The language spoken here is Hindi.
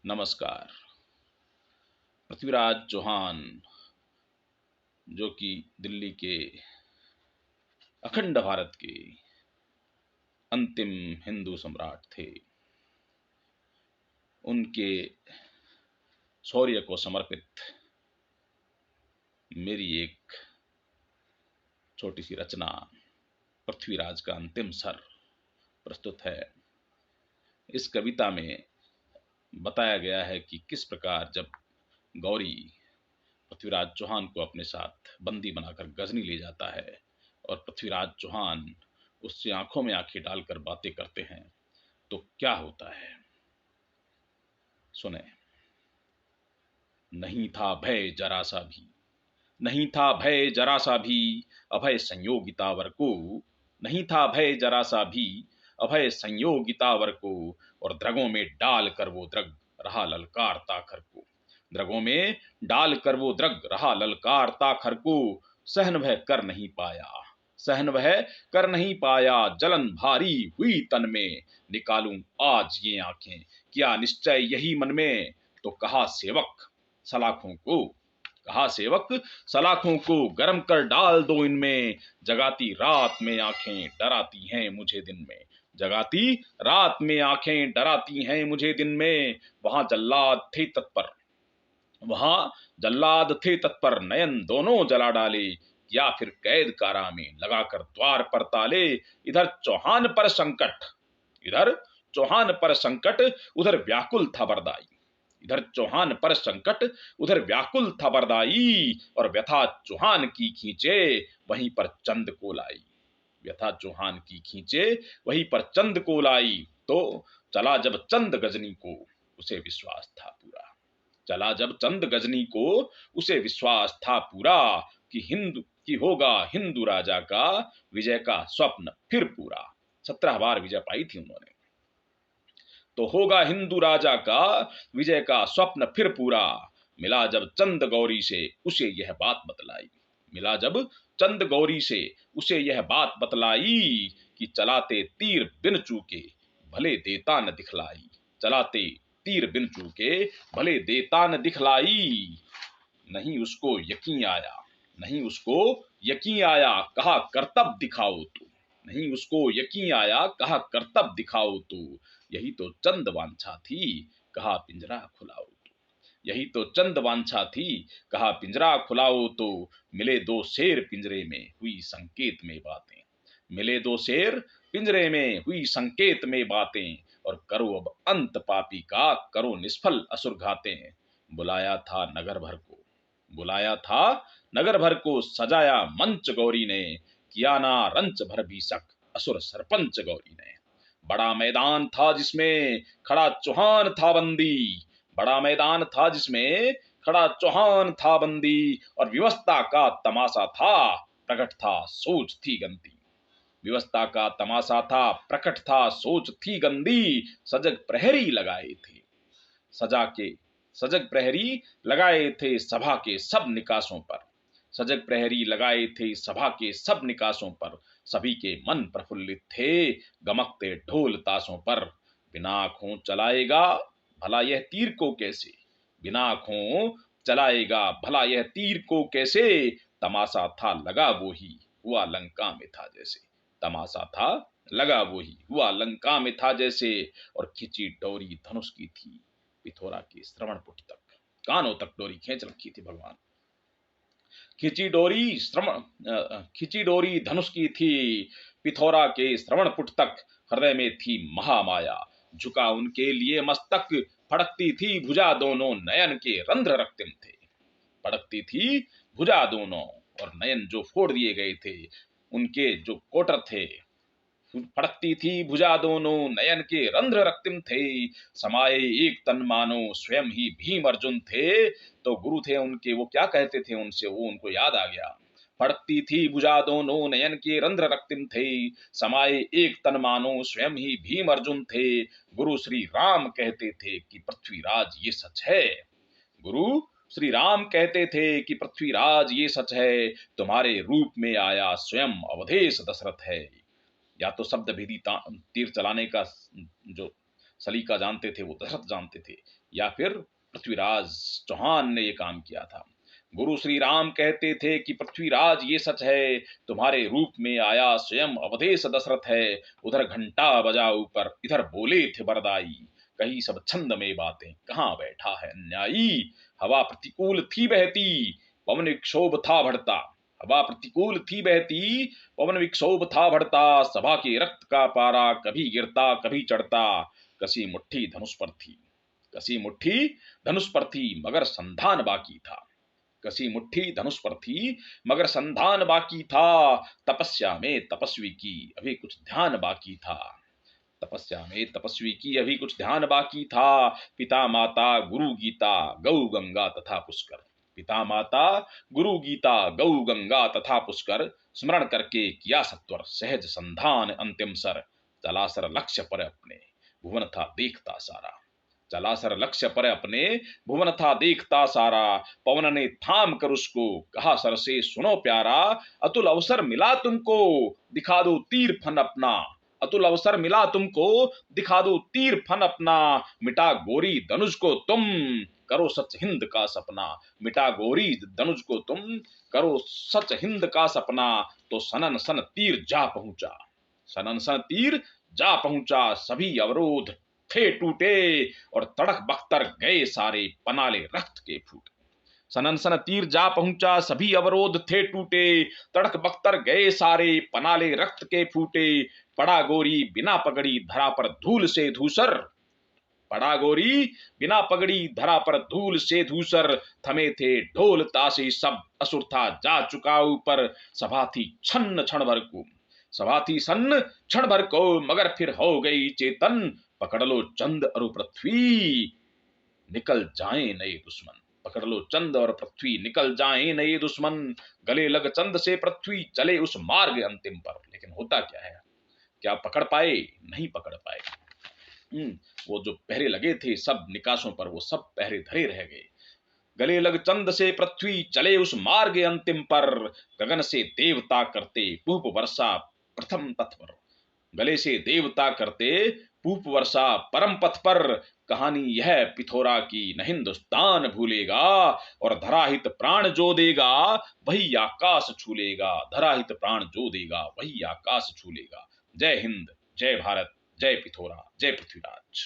नमस्कार। पृथ्वीराज चौहान जो कि दिल्ली के अखंड भारत के अंतिम हिंदू सम्राट थे, उनके शौर्य को समर्पित मेरी एक छोटी सी रचना पृथ्वीराज का अंतिम सर प्रस्तुत है। इस कविता में बताया गया है कि किस प्रकार जब गौरी पृथ्वीराज चौहान को अपने साथ बंदी बनाकर गजनी ले जाता है और पृथ्वीराज चौहान उससे आंखों में आंखें डालकर बातें करते हैं तो क्या होता है, सुने। नहीं था भय जरा सा भी, नहीं था भय जरा सा भी, अभय संयोगितावर को। नहीं था भय जरा सा भी, अभय संयोगितावर को। और द्रगों में डाल कर वो द्रग रहा ललकारता खर को। द्रगों में डाल कर वो द्रग रहा ललकारता खर को। सहन वह कर नहीं पाया, सहन वह कर नहीं पाया, जलन भारी हुई तन में। निकालूं आज ये आंखें, किया निश्चय यही मन में। तो कहा सेवक सलाखों को, कहा सेवक सलाखों को गर्म कर डाल दो इनमें। जगाती रात में आंखें डराती हैं मुझे दिन में। जगाती रात में आंखें डराती हैं मुझे दिन में। वहां जल्लाद थे तत्पर, वहां जल्लाद थे तत्पर, नयन दोनों जला डाले। या फिर कैद कारा में लगाकर द्वार पर ताले। इधर चौहान पर संकट, इधर चौहान पर संकट, उधर व्याकुल था बरदाई। इधर चौहान पर संकट, उधर व्याकुल था बरदाई। और व्यथा चौहान की खींचे, वहीं पर चंद को लाई। व्यथा चौहान की खींचे, वहीं पर चंद को लाई। तो चला जब चंद गजनी को, उसे विश्वास था पूरा। चला जब चंद गजनी को, उसे विश्वास था पूरा। कि हिंदू की होगा हिंदू राजा का विजय का स्वप्न फिर पूरा। 17 बार विजय पाई थी उन्होंने। तो होगा हिंदू राजा का विजय का स्वप्न फिर पूरा। मिला जब चंद गौरी से, उसे यह बात बतलाई। मिला जब चंद गौरी से, उसे यह बात बतलाई। कि चलाते तीर बिन चूके, भले देता न दिखलाई। चलाते तीर बिन चूके, भले देता न दिखलाई। नहीं उसको यकीन आया, नहीं उसको यकीन आया, कहा करतब दिखाओ तो। नहीं उसको यकीन आया, कहा करतब दिखाओ तो। यही तो चंद वांछा थी, कहा पिंजरा खुलाओ तो। यही तो चंद वांछा थी, कहा पिंजरा खुलाओ तो। मिले दो शेर पिंजरे में, हुई संकेत में बातें। मिले दो शेर पिंजरे में, हुई संकेत में बातें। और करो अब अंत पापी का, करो निष्फल असुर घातें। बुलाया था नगर भर को, बुलाया था नगर भर को, सजाया मंच गौरी ने। किया ना रंच भर भी शक, असुर सरपंच गौरी ने। बड़ा मैदान था जिसमें खड़ा चौहान था बंदी। बड़ा मैदान था जिसमें खड़ा चौहान था बंदी। और व्यवस्था का तमाशा था, प्रकट था सोच थी गंदी। व्यवस्था का तमाशा था, प्रकट था सोच थी गंदी। सजग प्रहरी लगाए थे, सजा के सजग प्रहरी लगाए थे सभा के सब निकासों पर। सजग प्रहरी लगाए थे सभा के सब निकासों पर। सभी के मन प्रफुल्लित थे, गमकते ढोल ताशों पर। बिना आंखों चलाएगा भला यह तीर को कैसे, बिना आंखों चलाएगा भला यह तीर को कैसे। तमाशा था लगा वो ही, हुआ लंका में था जैसे। तमाशा था लगा वो ही, हुआ लंका में था जैसे। और खिंची डोरी धनुष की थी, पिथोरा के श्रवण पुट तक। कानों तक डोरी खींच रखी थी भगवान। खिंची डोरी श्रवण, खिंची डोरी धनुष की थी, पिथौरा के श्रवण पुट तक। हृदय में थी महामाया, झुका उनके लिए मस्तक। फड़कती थी भुजा दोनों, नयन के रंध्र रक्तिम थे। फड़कती थी भुजा दोनों, और नयन जो फोड़ दिए गए थे, उनके जो कोटर थे। फड़कती थी भुजा दोनों, नयन के रंध्र रक्तिम थे। समाये एक तन मानो, स्वयं ही भीम अर्जुन थे। तो गुरु थे उनके, वो क्या कहते थे उनसे, वो उनको याद आ गया। फड़कती थी भुजा दोनों, नयन के रंध्र रक्तिम थे। समाये एक तन मानो, स्वयं ही भीम अर्जुन थे। गुरु श्री राम कहते थे कि पृथ्वीराज ये सच है। गुरु श्री राम कहते थे कि पृथ्वीराज ये सच है। तुम्हारे रूप में आया स्वयं अवधेश दशरथ है। या तो शब्द भेदी तीर चलाने का जो सलीका जानते थे, वो दशरथ जानते थे, या फिर पृथ्वीराज चौहान ने ये काम किया था। गुरु श्री राम कहते थे कि पृथ्वीराज ये सच है, तुम्हारे रूप में आया स्वयं अवधेश दशरथ है। उधर घंटा बजा ऊपर, इधर बोले थे बरदाई, कही सब छंद में बातें, कहाँ बैठा है न्यायी। हवा प्रतिकूल थी बहती, पवन विक्षोभ था बढ़ता। हवा प्रतिकूल थी बहती, पवन विक्षोभ था बढ़ता। सभा के रक्त का पारा कभी गिरता कभी चढ़ता। कसी मुट्ठी धनुष पर थी, कसी मुट्ठी धनुष पर थी, मगर संधान बाकी था। कसी मुट्ठी धनुष पर थी, मगर संधान बाकी था। तपस्या में तपस्वी की अभी कुछ ध्यान बाकी था। तपस्या में तपस्वी की अभी कुछ ध्यान बाकी था। पिता माता गुरु गीता गौ गंगा तथा पुष्कर। पिता माता गुरु गीता गौ गंगा तथा पुष्कर। स्मरण करके किया सत्वर सहज संधान अंतिम सर। चला सर लक्ष्य पर अपने, भुवन था देखता सारा। चला सर लक्ष्य पर अपने, भुवन था देखता सारा। पवन ने थाम कर उसको कहा सर से सुनो प्यारा। अतुल अवसर मिला तुमको, दिखा दो तीर फन अपना। अतुल अवसर मिला तुमको, दिखा दो तीर फन अपना। मिटा गोरी धनुष को तुम, करो सच हिंद का सपना। मिटा गोरी धनुष को तुम, करो सच हिंद का सपना। तो सनन सन तीर जा पहुंचा, सनन सन तीर जा पहुंचा। सभी अवरोध थे टूटे, और तड़क बख्तर गए सारे, पनाले रक्त के फूटे। सनन सन तीर जा पहुंचा, सभी अवरोध थे टूटे। तड़क बख्तर गए सारे, पनाले रक्त के फूटे। पड़ा गोरी बिना पगड़ी धरा पर धूल से धूसर। पड़ा गोरी बिना पगड़ी धरा पर धूल से धूसर। थमे थे ढोल ताशे सब, असुर था जा चुका ऊपर। सभा थी छन्न क्षण भर को, सभा थी सन्न क्षण भर को, मगर फिर हो गई चेतन। पकड़ लो चंद और पृथ्वी, निकल जाए नए दुश्मन। पकड़ लो चंद और पृथ्वी, निकल जाए नए दुश्मन। गले लग चंद से पृथ्वी, चले उस मार्ग अंतिम पर। लेकिन होता क्या है, क्या पकड़ पाए? नहीं पकड़ पाए। वो जो पहरे लगे थे सब निकासों पर, वो सब पहरे धरे रह गए। गले लग चंद से पृथ्वी, चले उस मार्ग अंतिम पर। गगन से देवता करते पुष्प वर्षा प्रथम पथ पर। गले से देवता करते पुष्प वर्षा परम पथ पर। कहानी यह पिथोरा की न हिंदुस्तान भूलेगा। और धराहित प्राण जो देगा वही आकाश छू लेगा। धराहित प्राण जो देगा वही आकाश छू लेगा। जय हिंद, जय भारत, जय पिथोरा, जय पृथ्वीराज।